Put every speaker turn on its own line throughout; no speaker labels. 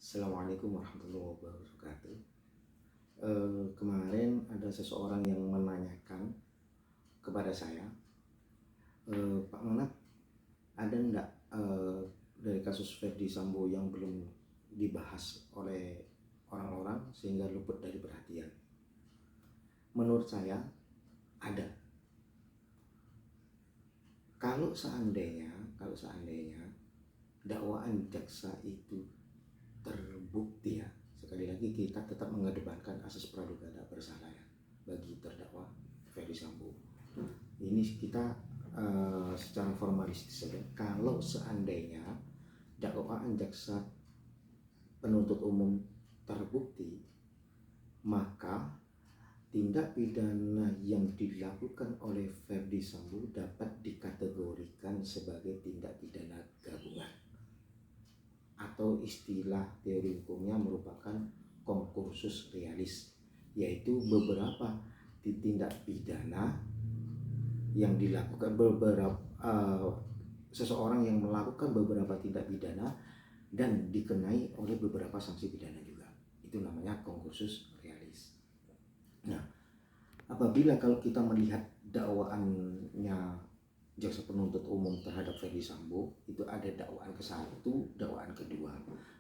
Assalamualaikum warahmatullahi wabarakatuh. Kemarin ada seseorang yang menanyakan kepada saya, Pak Manap, ada enggak dari kasus Ferdy Sambo yang belum dibahas oleh orang-orang sehingga luput dari perhatian? Menurut saya ada. Kalau seandainya dakwaan jaksa itu terbukti, ya, sekali lagi kita tetap mengedepankan asas praduga tak bersalah ya bagi terdakwa Ferdy Sambo. Ini kita secara formalistis saja. Kalau seandainya dakwaan jaksa penuntut umum terbukti, maka tindak pidana yang dilakukan oleh Ferdy Sambo dapat dikategorikan sebagai tindak pidana gabungan, atau istilah teori hukumnya merupakan concursus realis, yaitu beberapa tindak pidana yang dilakukan seseorang yang melakukan beberapa tindak pidana dan dikenai oleh beberapa sanksi pidana juga. Itu namanya concursus realis. Nah, apabila kalau kita melihat dakwaannya jaksa penuntut umum terhadap Ferdy Sambo, itu ada dakwaan ke-1, dakwaan kedua.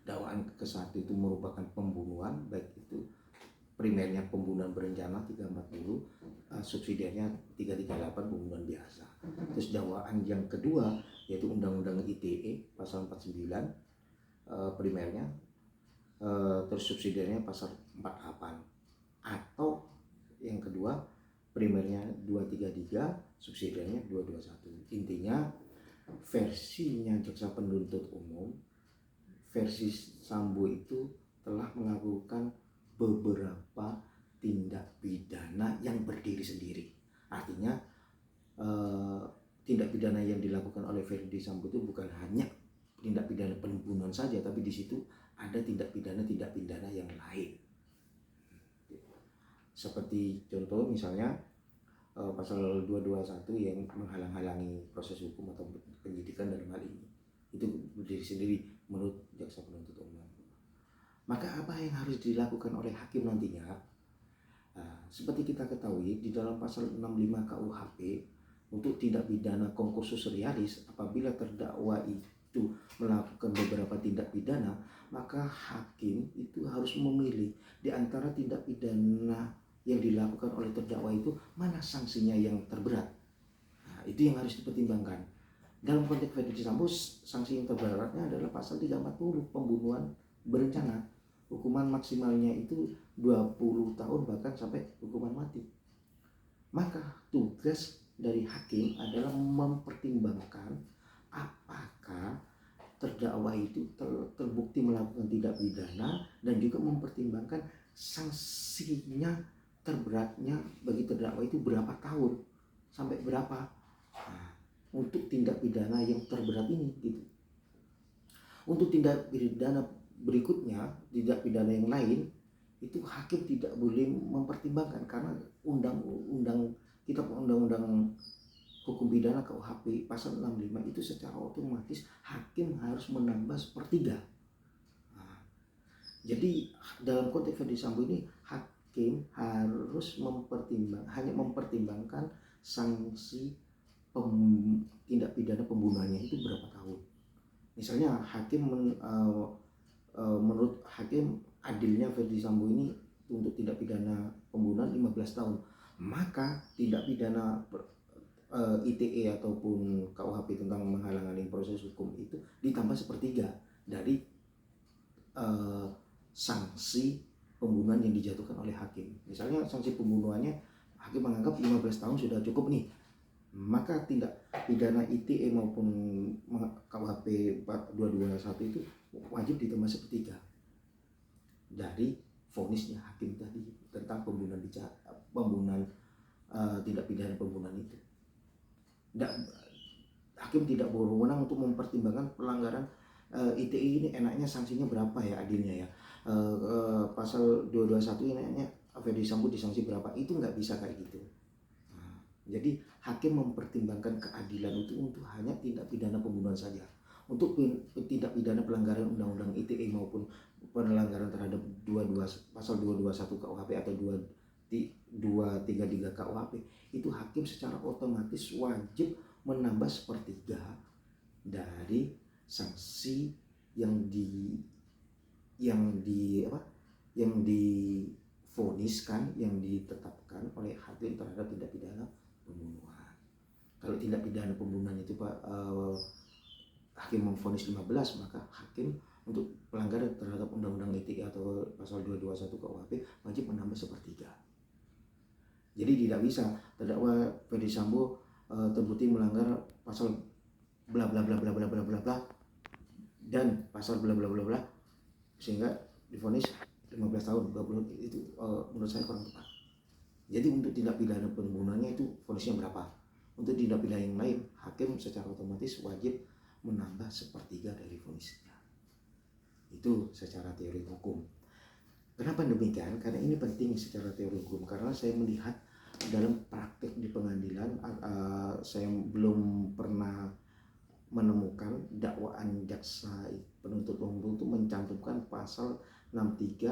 Dakwaan ke-1 itu merupakan pembunuhan, baik itu primernya pembunuhan berencana 340, subsidiarnya 338 pembunuhan biasa. Terus dakwaan yang kedua yaitu Undang-Undang ITE pasal 49, primernya, terus subsidiarnya pasal 48. Atau yang kedua primernya 233, subsidiarnya 221. Intinya versinya jaksa penuntut umum, versi Sambo itu telah melakukan beberapa tindak pidana yang berdiri sendiri. Artinya tindak pidana yang dilakukan oleh Ferdy Sambo itu bukan hanya tindak pidana pembunuhan saja, tapi di situ ada tindak pidana yang lain. Seperti contoh misalnya pasal 221 yang menghalang-halangi proses hukum atau penyidikan dalam hal ini, itu berdiri sendiri menurut jaksa penuntut umum. Maka apa yang harus dilakukan oleh hakim nantinya? Seperti kita ketahui di dalam pasal 65 KUHP untuk tindak pidana concursus realis, apabila terdakwa itu melakukan beberapa tindak pidana, maka hakim itu harus memilih di antara tindak pidana yang dilakukan oleh terdakwa itu mana sanksinya yang terberat. Nah, itu yang harus dipertimbangkan. Dalam konteks Ferdy Sambo, sanksi yang terberatnya adalah pasal 340, pembunuhan berencana. Hukuman maksimalnya itu 20 tahun bahkan sampai hukuman mati. Maka tugas dari hakim adalah mempertimbangkan apakah terdakwa itu terbukti melakukan tindak pidana, dan juga mempertimbangkan sanksinya terberatnya bagi terdakwa itu berapa tahun sampai berapa. Nah, untuk tindak pidana yang terberat ini gitu. Untuk tindak pidana berikutnya, tindak pidana yang lain, itu hakim tidak boleh mempertimbangkan karena kitab undang-undang hukum pidana KUHP pasal 65 itu secara otomatis hakim harus menambah 1/3. Nah, jadi dalam konteks Ferdy Sambo ini hakim harus hanya mempertimbangkan sanksi tindak pidana pembunuhannya itu berapa tahun. Misalnya hakim menurut hakim adilnya Ferdy Sambo ini untuk tindak pidana pembunuhan 15 tahun, maka tindak pidana ITE ataupun KUHP tentang menghalang-halangi proses hukum itu ditambah 1/3 dari sanksi pembunuhan yang dijatuhkan oleh hakim. Misalnya sanksi pembunuhannya hakim menganggap 15 tahun sudah cukup nih, maka tindak pidana ITE maupun KUHP 221 itu wajib ditambah 1/3 dari vonisnya hakim tadi tentang pembunuhan tindak pidana pembunuhan itu. Hakim tidak berwenang untuk mempertimbangkan pelanggaran ITE ini enaknya sanksinya berapa ya adilnya ya. Pasal 221 enaknya Ferdy Sambo disanksi berapa, itu nggak bisa kayak gitu. Nah, jadi hakim mempertimbangkan keadilan itu untuk hanya tindak pidana pembunuhan saja. Untuk tindak pidana pelanggaran undang-undang ITE maupun pelanggaran terhadap pasal 221 KUHP atau 233 KUHP, itu hakim secara otomatis wajib menambah sepertiga dari sanksi yang divoniskan, yang ditetapkan oleh hakim terhadap tindak pidana pembunuhan. Kalau tindak pidana pembunuhan itu hakim memvonis 15, maka hakim untuk pelanggaran terhadap undang-undang ITE atau pasal 221 KUHP wajib menambah sepertiga. Jadi tidak bisa terdakwa Ferdy Sambo terbukti melanggar pasal bla bla bla bla bla bla bla bla dan pasal bla bla bla bla sehingga divonis 15 tahun. Itu menurut saya kurang tepat. Jadi untuk tindak pidana pembunuhannya itu vonisnya berapa? Untuk tindak pidana yang lain, hakim secara otomatis wajib menambah sepertiga dari vonisnya. Itu secara teori hukum. Kenapa demikian? Karena ini penting secara teori hukum. Karena saya melihat dalam praktek di pengadilan, saya belum pernah menemukan dakwaan jaksa penuntut umum itu mencantumkan pasal 63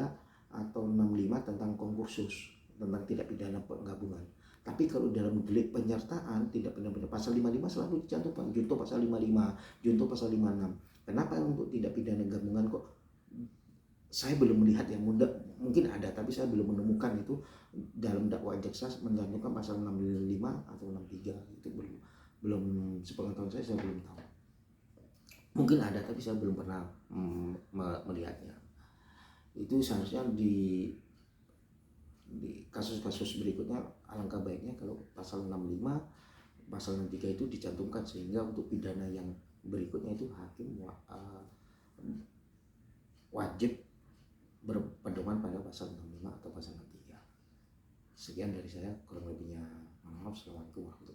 atau 65 tentang konkursus, tentang tidak pidana penggabungan. Tapi kalau dalam delik penyertaan tidak pidana pasal 55 selalu dicantumkan, junto pasal 55, junto pasal 56. Kenapa untuk tidak pidana gabungan kok saya belum melihat yang mudah, mungkin ada tapi saya belum menemukan itu dalam dakwaan jaksa mencantumkan pasal 65 atau 63, itu belum sepengetahuan saya belum tahu. Mungkin ada tapi saya belum pernah melihatnya. Itu seharusnya di kasus-kasus berikutnya alangkah baiknya kalau pasal 65, pasal 63 itu dicantumkan, sehingga untuk pidana yang berikutnya itu hakim wajib berpedoman pada pasal 65 atau pasal 63. Sekian dari saya, kurang lebihnya maaf. Assalamualaikum warahmatullahi wabarakatuh.